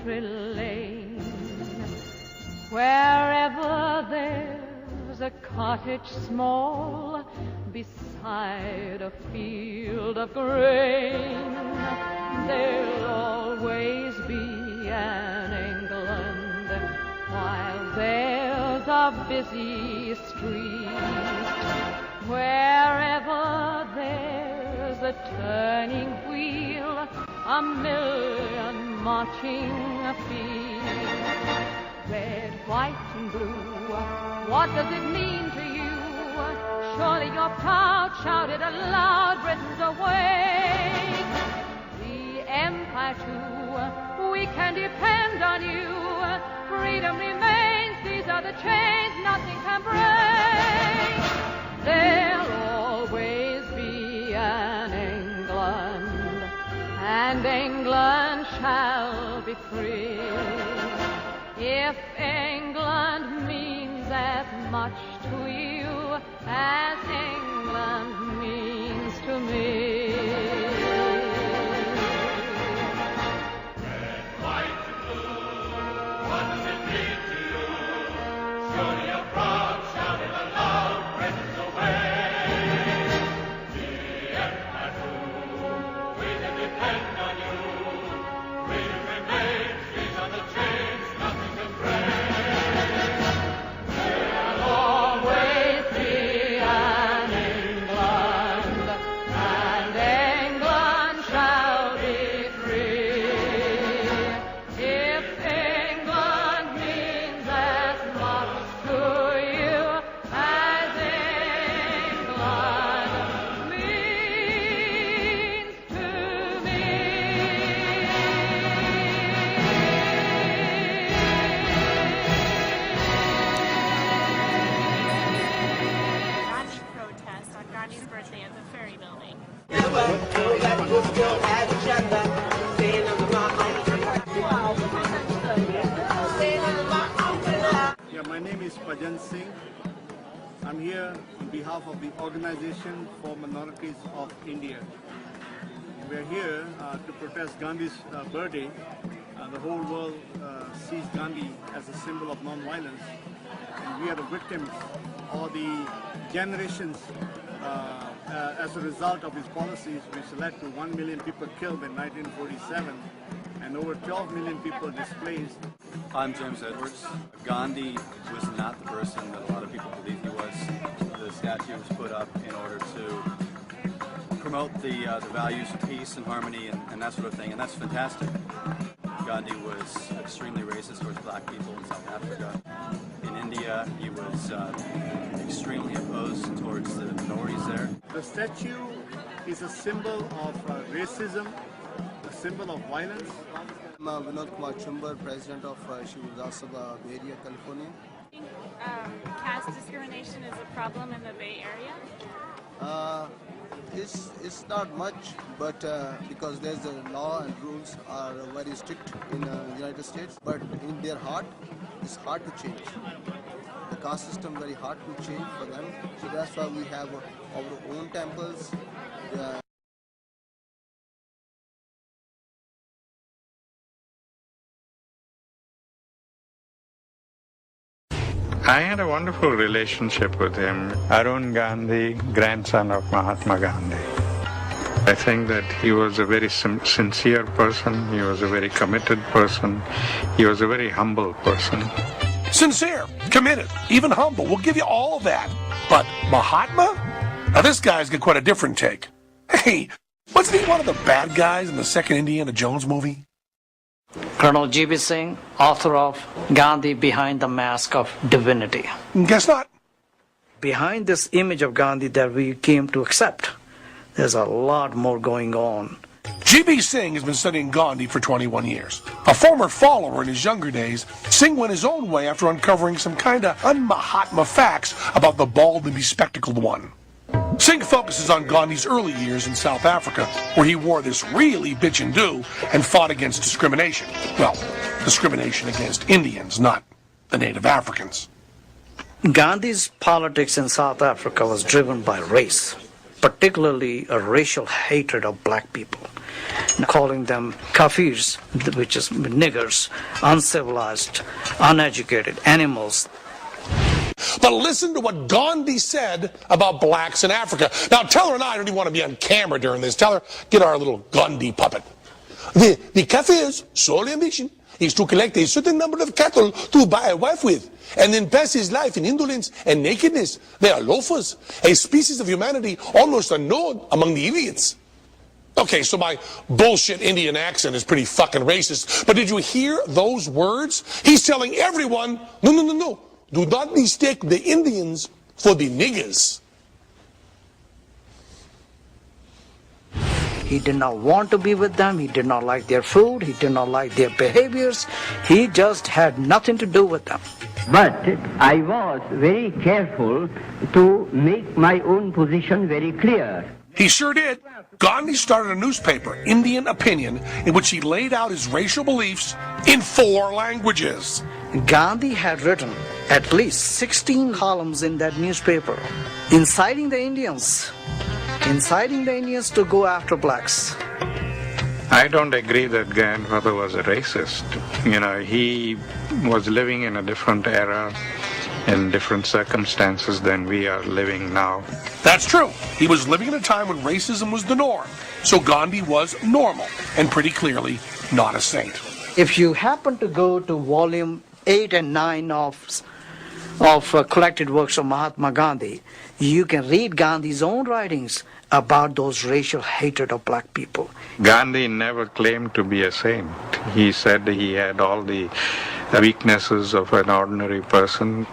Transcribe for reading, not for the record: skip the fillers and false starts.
country lane. Wherever there's a cottage small beside a field of grain, there'll always be an England while there's a busy street. Wherever there's a turning wheel, a million marching feet. Red, white, and blue, what does it mean to you? Surely you're proud, shout it aloud, Britain's awake. The Empire too, we can depend on you. Freedom remains, these are the chains nothing can break. There'll always be an England, and England shall be free. If England means as much to you as England means to me. Red, white, and blue, what does it mean to you? Surely you're proud, shout it aloud, Britain's away. The Empire too, we can depend on you. Freedom remains, these are the chains nothing can break. There'll always be an England, and England shall be free. If England means as much to you as England means to me. Gandhi protest on Gandhi's birthday at the Ferry Building. Yeah, my name is Pajan Singh. I'm here on behalf of the Organization for Minorities of India. We're here to protest Gandhi's birthday. The whole world sees Gandhi as a symbol of non-violence, and we are the victims or the generations as a result of his policies, which led to 1 million people killed in 1947 and over 12 million people displaced. I'm James Edwards. Gandhi was not the person that a lot of people believe he was. The statue was put up in order to promote the values of peace and harmony and that sort of thing, and that's fantastic. Gandhi was extremely racist towards black people in South Africa. In India, he was extremely opposed towards the minorities there. The statue is a symbol of racism, a symbol of violence. I'm Vinod Kumar Chumbar, president of Shiv Sabha, Bay Area, California. Caste discrimination is a problem in the Bay Area? It's not much, but because there's the law and rules are very strict in the United States, but in their heart, it's hard to change. The caste system very hard to change for them, so that's why we have our own temples. I had a wonderful relationship with him. Arun Gandhi, grandson of Mahatma Gandhi. I think that he was a very sincere person, he was a very committed person, he was a very humble person. Sincere, committed, even humble, we'll give you all that. But Mahatma? Now this guy's got quite a different take. Hey, wasn't he one of the bad guys in the second Indiana Jones movie? Colonel G.B. Singh, author of Gandhi Behind the Mask of Divinity. Guess not. Behind this image of Gandhi that we came to accept, there's a lot more going on. G.B. Singh has been studying Gandhi for 21 years. A former follower in his younger days, Singh went his own way after uncovering some kind of un-Mahatma facts about the bald and bespectacled one. Singh focuses on Gandhi's early years in South Africa, where he wore this really bitchin' do and fought against discrimination. Well, discrimination against Indians, not the native Africans. Gandhi's politics in South Africa was driven by race, particularly a racial hatred of black people. calling them kafirs, which is niggers, uncivilized, uneducated, animals. But listen to what Gandhi said about blacks in Africa. Now, tell her and I don't even want to be on camera during this. Tell her, get our little Gandhi puppet. The Kafir's sole ambition is to collect a certain number of cattle to buy a wife with, and then pass his life in indolence and nakedness. They are loafers, a species of humanity almost unknown among the idiots. Okay, so my bullshit Indian accent is pretty fucking racist, but did you hear those words? He's telling everyone, no. Do not mistake the Indians for the niggers. He did not want to be with them. He did not like their food. He did not like their behaviors. He just had nothing to do with them. But I was very careful to make my own position very clear. He sure did. Gandhi started a newspaper, Indian Opinion, in which he laid out his racial beliefs in 4 languages. Gandhi had written at least 16 columns in that newspaper, inciting the Indians to go after blacks. I don't agree that grandfather was a racist. He was living in a different era, in different circumstances than we are living now. That's true. He was living in a time when racism was the norm. So Gandhi was normal and pretty clearly not a saint. If you happen to go to volume 8 and 9 of collected works of Mahatma Gandhi, you can read Gandhi's own writings about those racial hatred of black people. Gandhi never claimed to be a saint. He said he had all the weaknesses of an ordinary person.